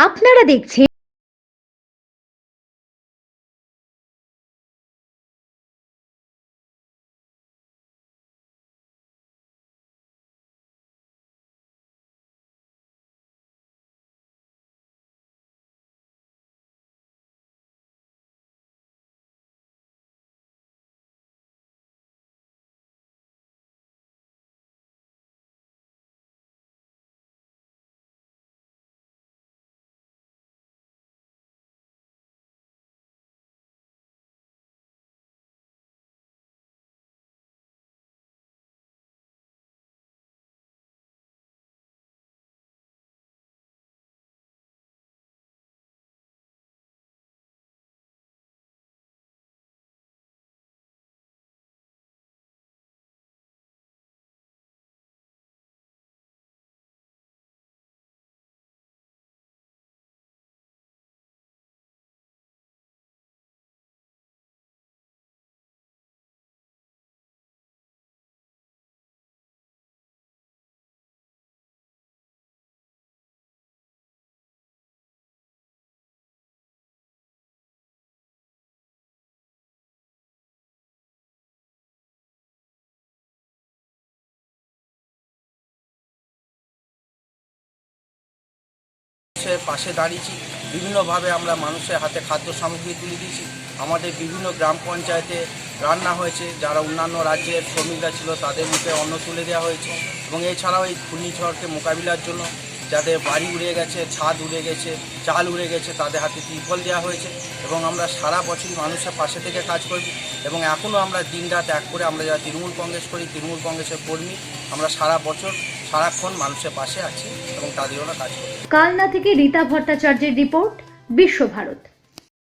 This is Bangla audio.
আপনারা দেখছেন পাশে দাঁড়িয়েছি। বিভিন্নভাবে আমরা মানুষের হাতে খাদ্য সামগ্রী তুলে দিয়েছি। আমাদের বিভিন্ন গ্রাম পঞ্চায়েতে রান্না হয়েছে, যারা অন্যান্য রাজ্যের শ্রমিকরা ছিল তাদের মুখে অন্ন তুলে দেওয়া হয়েছে। এবং এছাড়াও এই ঘূর্ণিঝড়কে মোকাবিলার জন্য যাদের বাড়ি উড়ে গেছে, ছাদ উড়ে গেছে, চাল উড়ে গেছে, তাদের হাতে ত্রিপল দেওয়া হয়েছে। এবং আমরা সারা বছরই মানুষের পাশে থেকে কাজ করি এবং এখনও আমরা দিনরাত এক করে আমরা যারা তৃণমূল কংগ্রেস করি, তৃণমূল কংগ্রেসের কর্মী, আমরা সারা বছর সারাক্ষণ মানুষের পাশে আছি এবং তাদেরও কাজ করি। কালনা থেকে রীতা ভট্টাচার্যের রিপোর্ট, বিশ্বভারত।